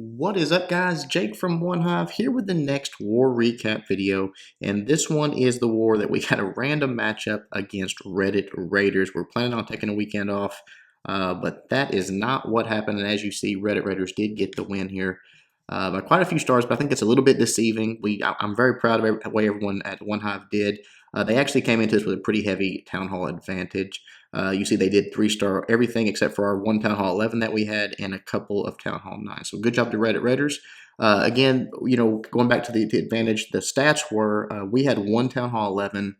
What is up, guys? Jake from OneHive here with the next war recap video, and this one is the war that we got a random matchup against Reddit Raiders. We're planning on taking a weekend off, but that is not what happened, and as you see, Reddit Raiders did get the win here by quite a few stars, but I think it's a little bit deceiving. I'm very proud of the way everyone at OneHive did. They actually came into this with a pretty heavy Town Hall advantage. You see they did 3-star everything except for our one Town Hall 11 that we had and a couple of Town Hall 9. So good job to Reddit Raiders. Again, going back to the advantage, the stats were we had one Town Hall 11,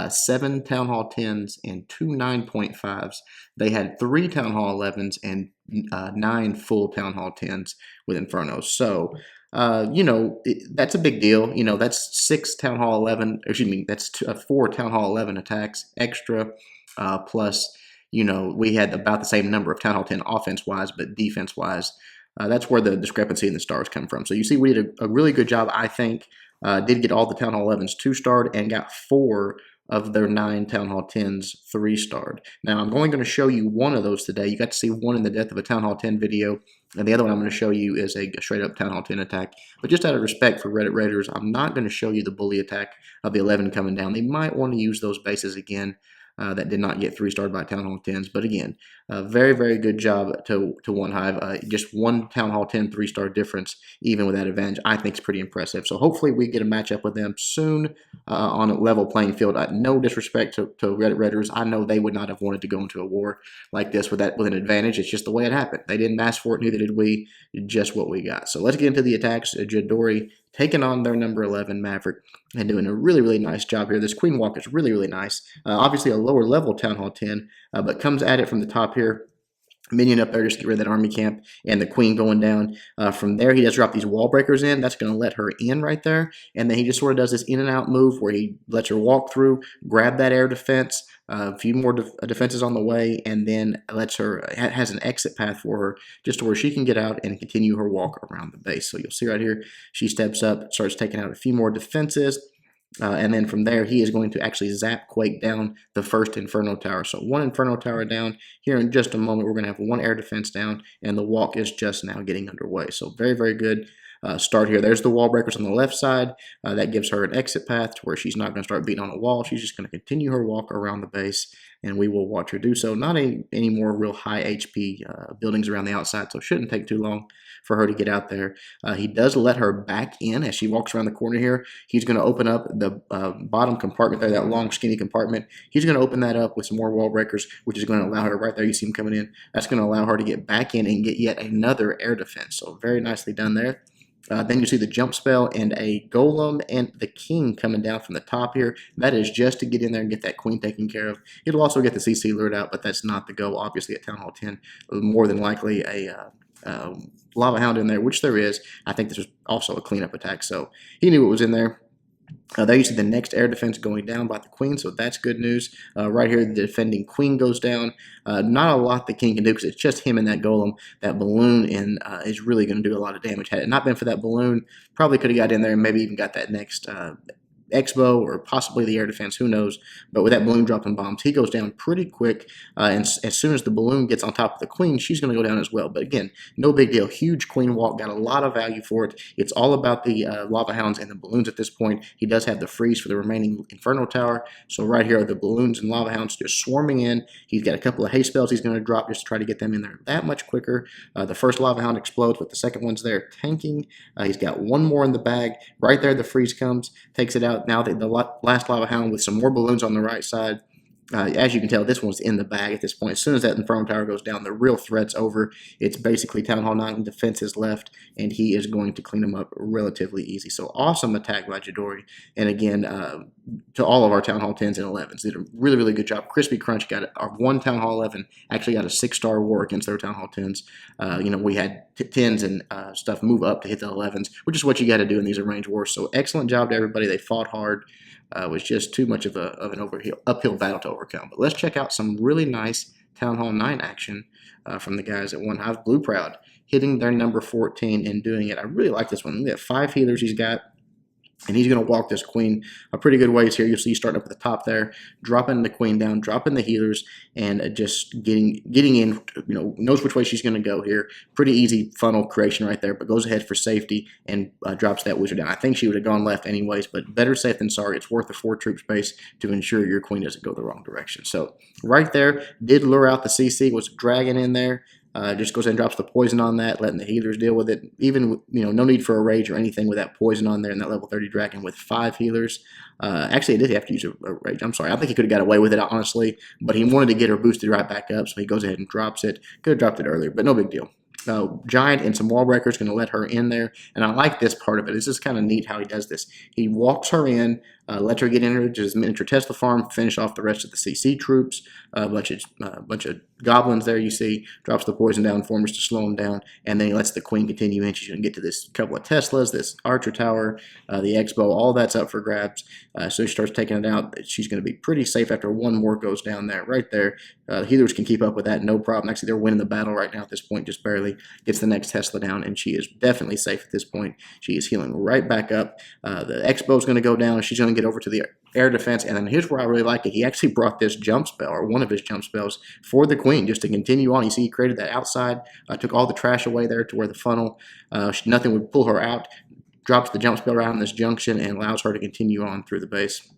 7 Town Hall 10s, and 2 9.5s. They had 3 Town Hall 11s and 9 full Town Hall 10s with Inferno. So, that's a big deal. That's 6 Town Hall 11, excuse me, that's 4 Town Hall 11 attacks extra, plus, we had about the same number of Town Hall 10 offense-wise, but defense-wise, that's where the discrepancy in the stars come from. So you see we did a really good job, I think. Did get all the Town Hall 11s 2-starred and got 4 of their 9 Town Hall 10s 3-starred. Now, I'm only going to show you one of those today. You got to see one in the Death of a Town Hall 10 video, and the other one I'm going to show you is a straight-up Town Hall 10 attack. But just out of respect for Reddit Raiders, I'm not going to show you the bully attack of the 11 coming down. They might want to use those bases again. That did not get 3-starred by Town Hall 10s. But again, very, very good job to OneHive. Just one Town Hall 10 3-star difference, even with that advantage, I think is pretty impressive. So hopefully we get a matchup with them soon on a level playing field. No disrespect to Reddit Raiders. I know they would not have wanted to go into a war like this with an advantage. It's just the way it happened. They didn't ask for it, neither did we. Just what we got. So let's get into the attacks. Jadori taking on their number 11 Maverick and doing a really, really nice job here. This Queen Walk is really, really nice. Obviously a lower level Town Hall 10, but comes at it from the top here. Minion up there just to get rid of that army camp and the queen going down. From there, he does drop these wall breakers in. That's going to let her in right there. And then he just sort of does this in and out move where he lets her walk through, grab that air defense, a few more defenses on the way, and then lets her, has an exit path for her just to where she can get out and continue her walk around the base. So you'll see right here, she steps up, starts taking out a few more defenses. And then from there, he is going to actually zap Quake down the first Inferno Tower. So one Inferno Tower down. Here in just a moment, we're going to have one air defense down, and the walk is just now getting underway. So very, very good start here. There's the wall breakers on the left side. That gives her an exit path to where she's not going to start beating on a wall. She's just going to continue her walk around the base, and we will watch her do so. Not any more real high HP buildings around the outside, so it shouldn't take too long for her to get out there. He does let her back in as she walks around the corner here. He's going to open up the bottom compartment there, that long skinny compartment. He's going to open that up with some more wall breakers, which is going to allow her right there. You see him coming in. That's going to allow her to get back in and get yet another air defense. So very nicely done there. Then you see the jump spell and a golem and the king coming down from the top here. That is just to get in there and get that queen taken care of. It'll also get the CC lured out, but that's not the goal. Obviously at Town Hall 10, more than likely a lava hound in there, which there is. I think this was also a cleanup attack, so he knew what was in there. There you see the next air defense going down by the queen, so that's good news. Right here, the defending queen goes down. Not a lot the king can do because it's just him and that golem. That balloon is really going to do a lot of damage. Had it not been for that balloon, probably could have got in there and maybe even got that next Expo or possibly the air defense, who knows. But with that balloon dropping bombs, he goes down pretty quick. And as soon as the balloon gets on top of the queen, she's going to go down as well. But again, no big deal. Huge queen walk, got a lot of value for it. It's all about the lava hounds and the balloons at this point. He does have the freeze for the remaining Inferno Tower. So right here are the balloons and lava hounds just swarming in. He's got a couple of haste spells he's going to drop just to try to get them in there that much quicker. The first lava hound explodes, but the second one's there tanking. He's got one more in the bag. Right there, the freeze comes, takes it out. Now the last lava hound with some more balloons on the right side. As you can tell, this one's in the bag at this point. As soon as that Inferno Tower goes down, the real threat's over. It's basically Town Hall 9 defenses left, and he is going to clean them up relatively easy. So awesome attack by Jadori. And again, to all of our Town Hall 10s and 11s, did a really, really good job. Crispy Crunch got our one Town Hall 11, actually got a 6-star war against their Town Hall 10s. We had 10s and stuff move up to hit the 11s, which is what you got to do in these arranged wars. So excellent job to everybody. They fought hard. It was just too much of an uphill battle to overcome. But let's check out some really nice Town Hall 9 action from the guys at OneHive. Blue Proud hitting their number 14 and doing it. I really like this one. We have 5 healers he's got. And he's going to walk this queen a pretty good ways here. You'll see starting up at the top there, dropping the queen down, dropping the healers, and just getting in, knows which way she's going to go here. Pretty easy funnel creation right there, but goes ahead for safety and drops that wizard down. I think she would have gone left anyways, but better safe than sorry. It's worth the 4 troop space to ensure your queen doesn't go the wrong direction. So right there, did lure out the CC, was dragging in there. Just goes ahead and drops the poison on that, letting the healers deal with it. Even, no need for a rage or anything with that poison on there and that level 30 dragon with 5 healers. Actually, he did have to use a rage. I'm sorry. I think he could have got away with it, honestly, but he wanted to get her boosted right back up, so he goes ahead and drops it. Could have dropped it earlier, but no big deal. Giant and some wall breakers, going to let her in there. And I like this part of it. This is kind of neat how he does this. He walks her in, lets her get in her just miniature Tesla farm, finish off the rest of the CC troops. A bunch of goblins there you see. Drops the poison down formers to slow them down. And then he lets the queen continue in. She's going to get to this couple of Teslas, this archer tower, the X-bow. All that's up for grabs. So she starts taking it out. She's going to be pretty safe after one more goes down there. Right there. The healers can keep up with that, no problem. Actually, they're winning the battle right now at this point, just barely. Gets the next Tesla down, and she is definitely safe at this point. She is healing right back up. The X-bow is going to go down. She's going to get over to the air defense, and then here's where I really like it. He actually brought this jump spell, or one of his jump spells, for the queen, just to continue on. You see, he created that outside, took all the trash away there to where the funnel, nothing would pull her out. Drops the jump spell around this junction and allows her to continue on through the base.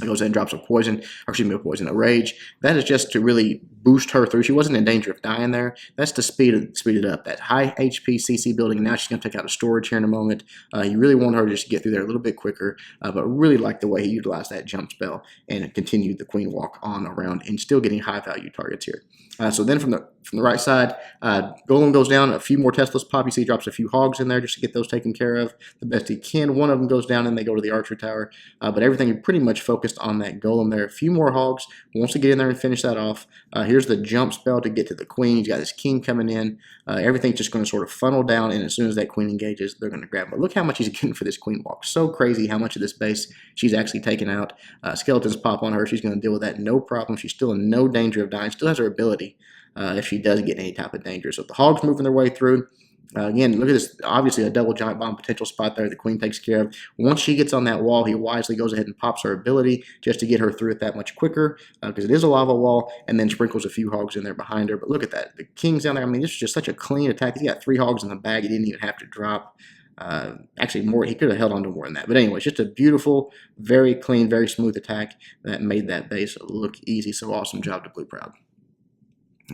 Goes ahead and drops a poison, or excuse me, a rage. That is just to really boost her through. She wasn't in danger of dying there. That's to speed it up. That high HP CC building. Now she's going to take out a storage here in a moment. You really want her to just get through there a little bit quicker, but really like the way he utilized that jump spell and continued the queen walk on around and still getting high value targets here. So then from the right side, Golem goes down. A few more Teslas pop. You see he drops a few hogs in there just to get those taken care of the best he can. One of them goes down and they go to the archer tower. But everything pretty much focused on that Golem there. A few more hogs. Wants to get in there and finish that off. Here's the jump spell to get to the queen. He's got his king coming in. Everything's just going to sort of funnel down, and as soon as that queen engages, they're going to grab. But look how much he's getting for this queen walk. So crazy how much of this base she's actually taken out. Skeletons pop on her. She's going to deal with that no problem. She's still in no danger of dying. Still has her ability if she does get any type of danger. So the hogs moving their way through. Again, look at this. Obviously, a double giant bomb potential spot there the queen takes care of. Once she gets on that wall, he wisely goes ahead and pops her ability just to get her through it that much quicker because it is a lava wall, and then sprinkles a few hogs in there behind her. But look at that. The king's down there. I mean, this is just such a clean attack. He's got 3 hogs in the bag. He didn't even have to drop. Actually, more. He could have held on to more than that. But anyway, it's just a beautiful, very clean, very smooth attack that made that base look easy. So awesome job to Blue Proud.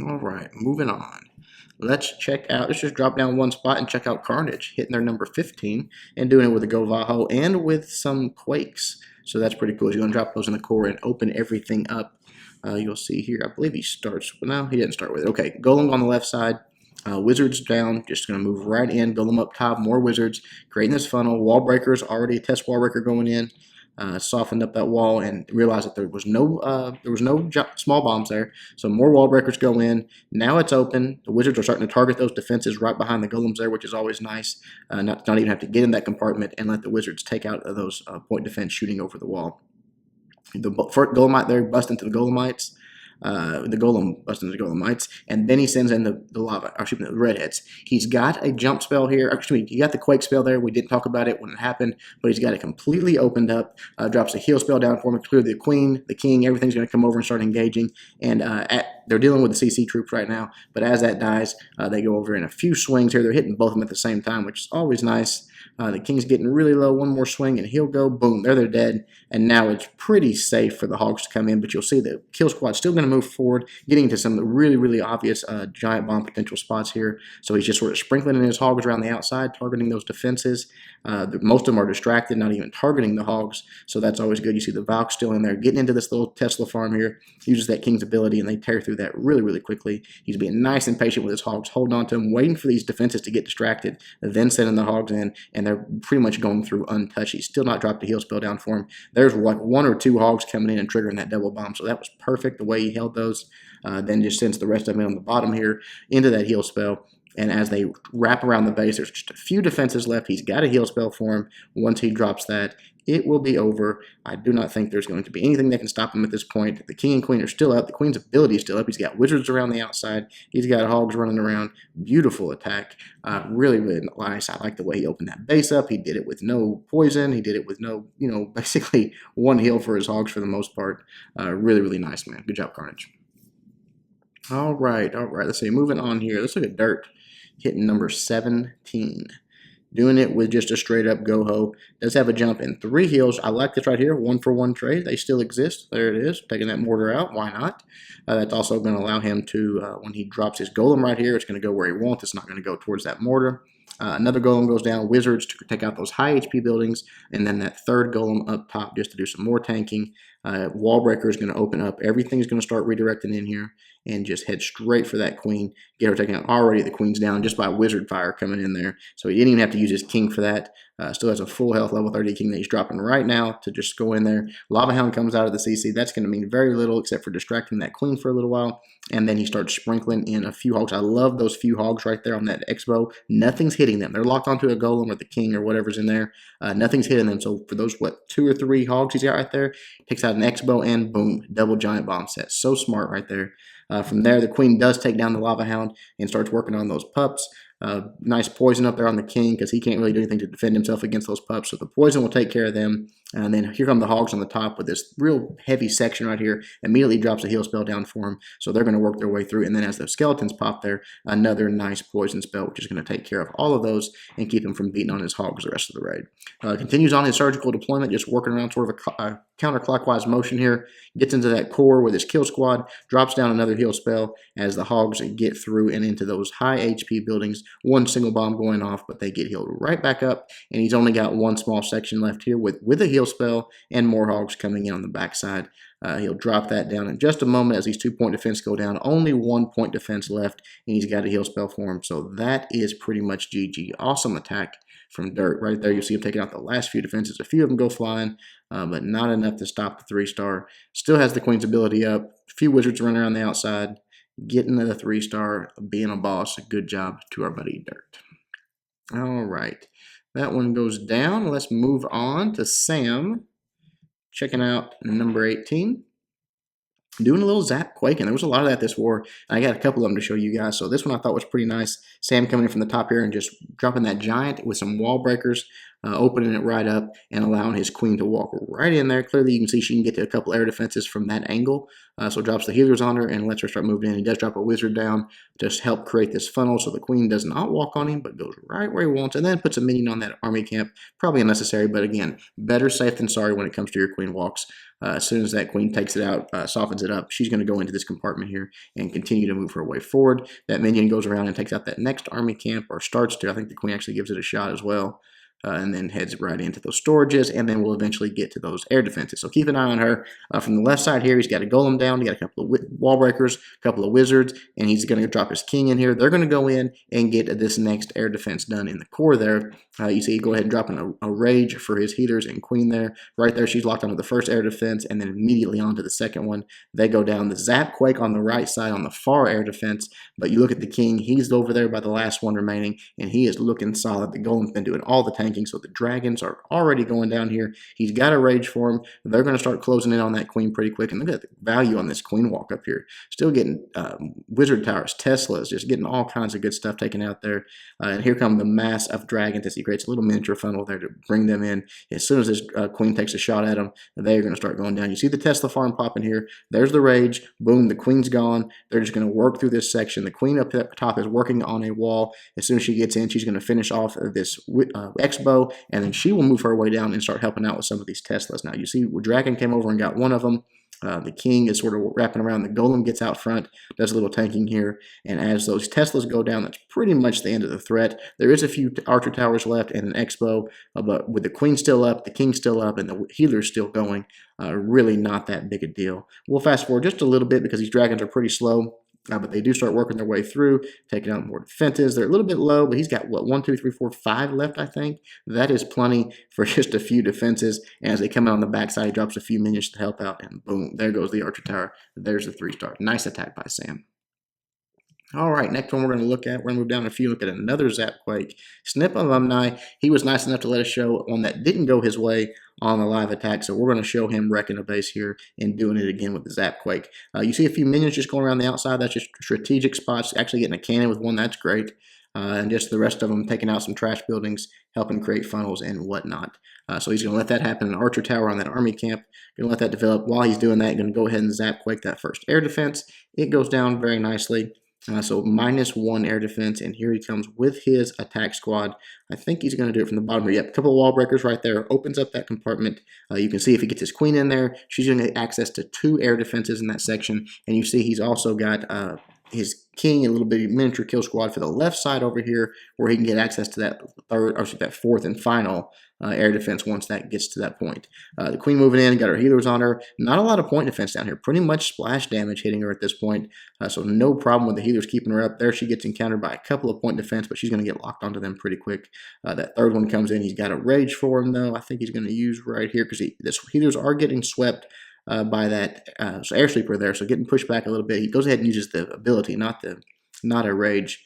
All right, moving on. Let's just drop down one spot and check out Carnage, hitting their number 15 and doing it with a Govaho and with some Quakes. So that's pretty cool. He's going to drop those in the core and open everything up. You'll see here, I believe he starts, no, he didn't start with it. Okay, Golem on the left side, Wizards down, just going to move right in, Golem up top, more Wizards, creating this funnel. Wall breakers, already a test wall breaker going in. Softened up that wall and realized that there was no small bombs there. So more wall breakers go in. Now it's open. The Wizards are starting to target those defenses right behind the Golems there, which is always nice. Not even have to get in that compartment and let the Wizards take out those point defense shooting over the wall. The first Golemite there bust into the Golemites. The Golem busts into the Golemites, and then he sends in the lava, or excuse me, the redheads. He's got a jump spell here. Actually, he got the Quake spell there. We didn't talk about it when it happened, but he's got it completely opened up. Drops a heal spell down for him, clear the queen, the king. Everything's going to come over and start engaging. And they're dealing with the CC troops right now, but as that dies, they go over in a few swings here. They're hitting both of them at the same time, which is always nice. The king's getting really low. One more swing, and he'll go. Boom. They're dead. And now it's pretty safe for the hogs to come in, but you'll see the kill squad's still going to move forward, getting to some really, really obvious giant bomb potential spots here. So he's just sort of sprinkling in his hogs around the outside, targeting those defenses. Most of them are distracted, not even targeting the hogs, so that's always good. You see the Valk still in there, getting into this little Tesla farm here, uses that king's ability, and they tear through that really, really quickly. He's being nice and patient with his hogs, holding on to them, waiting for these defenses to get distracted, then sending the hogs in, and they're pretty much going through untouched. He's still not dropped a heal spell down for him. There's like 1 or 2 hogs coming in and triggering that double bomb, so that was perfect the way he held those. Then just sends the rest of them on the bottom here into that heal spell. And as they wrap around the base, there's just a few defenses left. He's got a heal spell for him. Once he drops that, it will be over. I do not think there's going to be anything that can stop him at this point. The king and queen are still up. The queen's ability is still up. He's got wizards around the outside. He's got hogs running around. Beautiful attack. Really, really nice. I like the way he opened that base up. He did it with no poison. He did it with no, basically one heal for his hogs for the most part. Really, really nice, man. Good job, Carnage. All right. Let's see. Moving on here. Let's look at Dirt. Hitting number 17. Doing it with just a straight up go-ho. Does have a jump and 3 heals. I like this right here. 1-for-1 trade. They still exist. There it is. Taking that mortar out. Why not? That's also going to allow him to, when he drops his golem right here, it's going to go where he wants. It's not going to go towards that mortar. Another golem goes down. Wizards to take out those high HP buildings. And then that third golem up top just to do some more tanking. Wall breaker is going to open up. Everything's going to start redirecting in here and just head straight for that queen. Get her taken out. Already the queen's down just by wizard fire coming in there. So he didn't even have to use his king for that. Still has a full health level 30 king that he's dropping right now to just go in there. Lava Hound comes out of the CC. That's going to mean very little except for distracting that queen for a little while. And then he starts sprinkling in a few hogs. I love those few hogs right there on that Expo. Nothing's hitting them. They're locked onto a golem or the king or whatever's in there. Nothing's hitting them. So for those, 2 or 3 hogs he's got right there, takes out an Expo and boom, double giant bomb set. So smart right there. From there, the queen does take down the Lava Hound and starts working on those pups. Nice poison up there on the king because he can't really do anything to defend himself against those pups. So the poison will take care of them. And then here come the hogs on the top with this real heavy section right here. Immediately drops a heal spell down for them. So they're going to work their way through. And then as the skeletons pop there, another nice poison spell, which is going to take care of all of those and keep him from beating on his hogs the rest of the raid. Continues on his surgical deployment, just working around sort of a counterclockwise motion here. Gets into that core with his kill squad, drops down another heal spell as the hogs get through and into those high HP buildings. One single bomb going off, but they get healed right back up. And he's only got one small section left here with a heal spell and more hogs coming in on the backside. He'll drop that down in just a moment as these 2-point defense go down. Only 1-point defense left, and he's got a heal spell for him. So that is pretty much GG. Awesome attack from Dirt. Right there, you see him taking out the last few defenses. A few of them go flying, but not enough to stop the 3-star. Still has the queen's ability up. A few wizards running around the outside. Getting the 3-star, being a boss. Good job to our buddy Dirt. All right. That one goes down. Let's move on to Sam. Checking out number 18. Doing a little zap quaking. There was a lot of that this war. I got a couple of them to show you guys. So this one I thought was pretty nice. Sam coming in from the top here and just dropping that giant with some wall breakers, opening it right up and allowing his queen to walk right in there. Clearly you can see she can get to a couple air defenses from that angle. So drops the healers on her and lets her start moving in. He does drop a wizard down to help create this funnel so the queen does not walk on him but goes right where he wants, and then puts a minion on that army camp. Probably unnecessary, but again, better safe than sorry when it comes to your queen walks. As soon as that queen takes it out, softens it up, she's going to go into this compartment here and continue to move her way forward. That minion goes around and takes out that next army camp, or starts to. I think the queen actually gives it a shot as well. And then heads right into those storages, and then we'll eventually get to those air defenses. So keep an eye on her. From the left side here, he's got a golem down. He got a couple of wall breakers, a couple of wizards, and he's going to drop his king in here. They're going to go in and get this next air defense done in the core there. You see, go ahead and drop in a rage for his healers and queen there. Right there, she's locked onto the first air defense, and then immediately onto the second one. They go down. The zap quake on the right side on the far air defense, but you look at the king. He's over there by the last one remaining, and he is looking solid. The golem's been doing all the tanking. So the dragons are already going down here. He's got a rage for him. They're going to start closing in on that queen pretty quick. And look at the value on this queen walk up here. Still getting wizard towers, Teslas, just getting all kinds of good stuff taken out there. And here come the mass of dragons as he creates a little miniature funnel there to bring them in. As soon as this queen takes a shot at them, they're going to start going down. You see the Tesla farm popping here. There's the rage. Boom, the queen's gone. They're just going to work through this section. The queen up at the top is working on a wall. As soon as she gets in, she's going to finish off this Expo, and then she will move her way down and start helping out with some of these Teslas. Now, you see, Dragon came over and got one of them. The king is sort of wrapping around. The golem gets out front, does a little tanking here, and as those Teslas go down, that's pretty much the end of the threat. There is a few archer towers left and an Expo, but with the queen still up, the king still up, and the healer's still going, really not that big a deal. We'll fast forward just a little bit because these dragons are pretty slow. But they do start working their way through, taking out more defenses. They're a little bit low, but he's got, what, 1, 2, 3, 4, 5 left, I think. That is plenty for just a few defenses. And as they come out on the backside, he drops a few minions to help out, and boom, there goes the archer tower. There's the 3-star. Nice attack by Sam. All right, next one we're going to look at, we're going to move down a few, look at another Zapquake. Snip alumni, he was nice enough to let us show one that didn't go his way on the live attack, so we're going to show him wrecking a base here and doing it again with the Zapquake. You see a few minions just going around the outside, that's just strategic spots, actually getting a cannon with one, that's great. And just the rest of them taking out some trash buildings, helping create funnels and whatnot. So he's going to let that happen. An archer tower on that army camp. Going to let that develop. While he's doing that, going to go ahead and Zapquake that first air defense. It goes down very nicely. So -1 air defense, and here he comes with his attack squad. I think he's going to do it from the bottom here. Yep, a couple of wall breakers right there. Opens up that compartment. You can see if he gets his queen in there, she's going to get access to 2 air defenses in that section. And you see he's also got his king, a little bit of miniature kill squad for the left side over here, where he can get access to that that fourth and final air defense once that gets to that point. The queen moving in, got her healers on her. Not a lot of point defense down here. Pretty much splash damage hitting her at this point. So no problem with the healers keeping her up. There she gets encountered by a couple of point defense, but she's going to get locked onto them pretty quick. That third one comes in. He's got a rage for him, though. I think he's going to use right here because the healers are getting swept by that air sweeper there. So getting pushed back a little bit. He goes ahead and uses the ability, not a rage.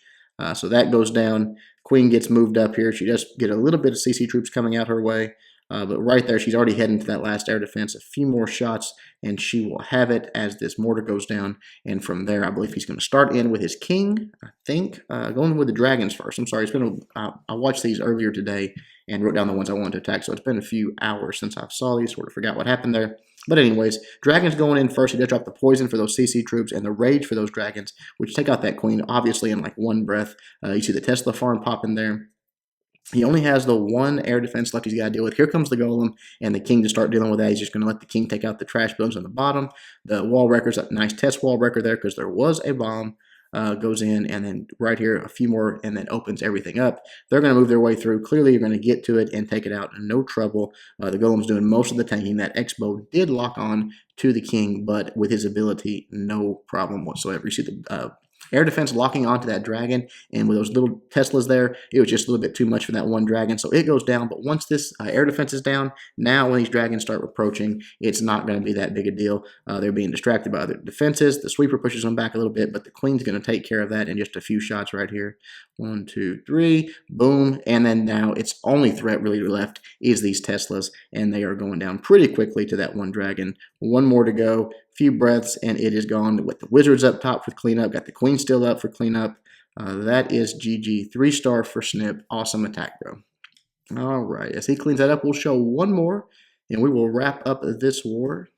So that goes down. Queen gets moved up here. She does get a little bit of CC troops coming out her way. But right there, she's already heading to that last air defense. A few more shots, and she will have it as this mortar goes down. And from there, I believe he's going to start in with his king, I think. Going with the dragons first. I'm sorry. It's been I watched these earlier today and wrote down the ones I wanted to attack. So it's been a few hours since I saw these. Sort of forgot what happened there. But anyways, dragons going in first. He does drop the poison for those CC troops and the rage for those dragons, which take out that queen, obviously, in like one breath. You see the Tesla farm popping there. He only has the 1 air defense left he's got to deal with. Here comes the golem and the king to start dealing with that. He's just going to let the king take out the trash buildings on the bottom. The wall breaker's a nice test wall breaker there because there was a bomb. Goes in, and then right here a few more, and then opens everything up. They're going to move their way through. Clearly you're going to get to it and take it out, no trouble. The golem's doing most of the tanking. That X-bow did lock on to the king, but with his ability, no problem whatsoever. You see the air defense locking onto that dragon, and with those little Teslas there, it was just a little bit too much for that one dragon, so it goes down. But once this air defense is down, now when these dragons start approaching, it's not going to be that big a deal. They're being distracted by other defenses. The sweeper pushes them back a little bit, but the queen's going to take care of that in just a few shots right here. 1, 2, 3, boom, and then now its only threat really left is these Teslas, and they are going down pretty quickly to that one dragon. One more to go. Few breaths, and it is gone. With the wizards up top for cleanup, got the queen still up for cleanup. That is GG. 3-star for Snip. Awesome attack, bro. All right, as he cleans that up, we'll show one more, and we will wrap up this war.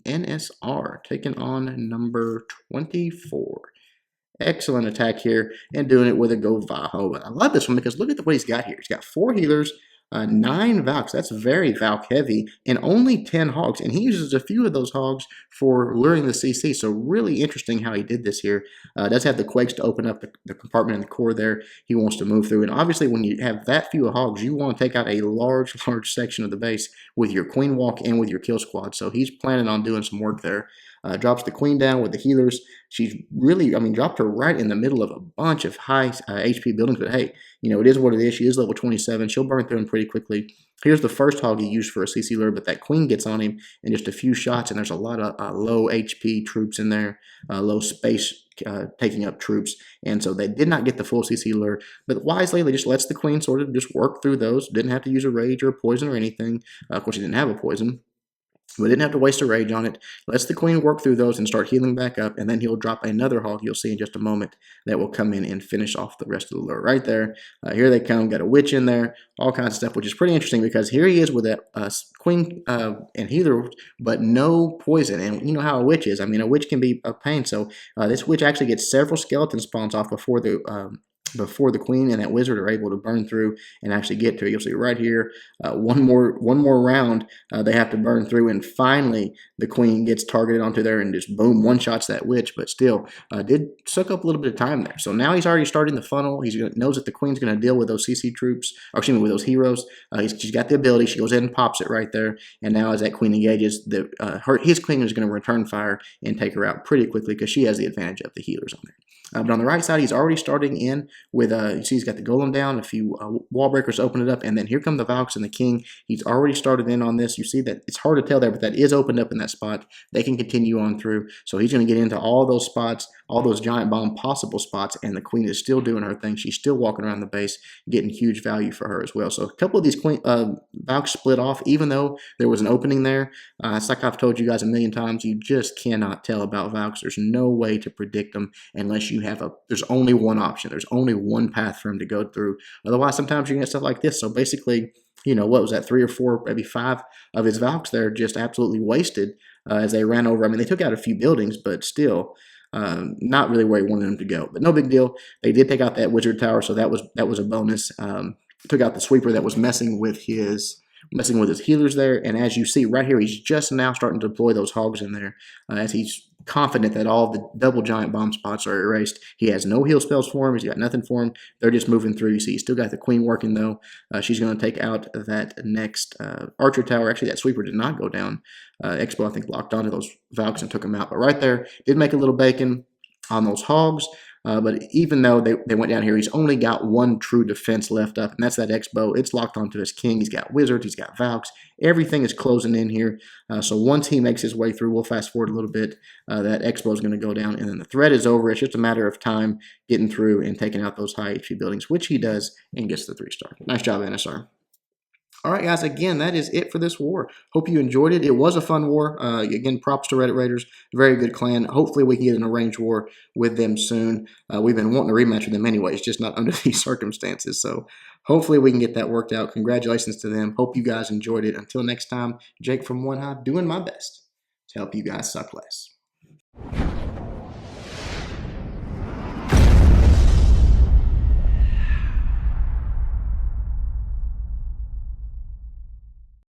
NSR taking on number 24. Excellent attack here, and doing it with a Go Vaho. But I love this one because look at what he's got here. He's got 4 healers, 9 Valks. That's very Valk heavy, and only 10 hogs. And he uses a few of those hogs for luring the CC. So really interesting how he did this here. Does have the quakes to open up the compartment in the core there. He wants to move through. And obviously, when you have that few hogs, you want to take out a large section of the base with your queen walk and with your kill squad. So he's planning on doing some work there. Drops the queen down with the healers. She's really, dropped her right in the middle of a bunch of high HP buildings. But hey, it is what it is. She is level 27. She'll burn through them pretty quickly. Here's the first hog he used for a CC lure, but that queen gets on him in just a few shots, and there's a lot of low HP troops in there, low space taking up troops, and so they did not get the full CC lure. But wisely, they just lets the queen sort of just work through those. Didn't have to use a rage or a poison or anything. Of course, he didn't have a poison. We didn't have to waste a rage on it. Lets the queen work through those and start healing back up, and then he'll drop another hog you'll see in just a moment that will come in and finish off the rest of the lure right there. Here they come. Got a witch in there, all kinds of stuff, which is pretty interesting because here he is with a queen and healer, but no poison. And you know how a witch is. A witch can be a pain. So this witch actually gets several skeleton spawns off before the queen and that wizard are able to burn through and actually get to it. You'll see right here, one more round they have to burn through, and finally the queen gets targeted onto there and just boom, one-shots that witch, but still did suck up a little bit of time there. So now he's already starting the funnel. He knows that the queen's going to deal with those CC troops, or excuse me, with those heroes. She's got the ability. She goes in and pops it right there, and now as that queen engages, his queen is going to return fire and take her out pretty quickly because she has the advantage of the healers on there. But on the right side, he's already starting in with, you see he's got the golem down, a few wall breakers open it up, and then here come the Valks and the king. He's already started in on this. You see that it's hard to tell there, but that is opened up in that spot. They can continue on through. So he's going to get into all those spots all those giant bomb possible spots, and the queen is still doing her thing. She's still walking around the base, getting huge value for her as well. So a couple of these Valks split off, even though there was an opening there. It's like I've told you guys a million times, you just cannot tell about Valks. There's no way to predict them unless you have there's only one option. There's only one path for him to go through. Otherwise, sometimes you get stuff like this. So basically, you know, what was that, 3 or 4, maybe 5 of his Valks there just absolutely wasted as they ran over. I mean, they took out a few buildings, but still not really where he wanted them to go. But no big deal. They did take out that wizard tower, so that was a bonus. Took out the sweeper that was messing with his healers there. And as you see right here, he's just now starting to deploy those hogs in there as he's confident that all the double giant bomb spots are erased. He has no heal spells for him. He's got nothing for him. They're just moving through. You see, he's still got the queen working, though. She's going to take out that next archer tower. Actually, that sweeper did not go down. Expo, I think, locked onto those Valks and took him out. But right there, did make a little bacon on those hogs. But even though they went down here, he's only got one true defense left up, and that's that Expo. It's locked onto his king. He's got wizards. He's got Valks. Everything is closing in here. So once he makes his way through, we'll fast forward a little bit. That Expo is going to go down, and then the threat is over. It's just a matter of time getting through and taking out those high HP buildings, which he does, and gets the 3-star. Nice job, NSR. All right, guys, again, that is it for this war. Hope you enjoyed it. It was a fun war. Again, props to Reddit Raiders. Very good clan. Hopefully we can get an arranged war with them soon. We've been wanting to rematch with them anyways, just not under these circumstances. So hopefully we can get that worked out. Congratulations to them. Hope you guys enjoyed it. Until next time, Jake from OneHive, doing my best to help you guys suck less.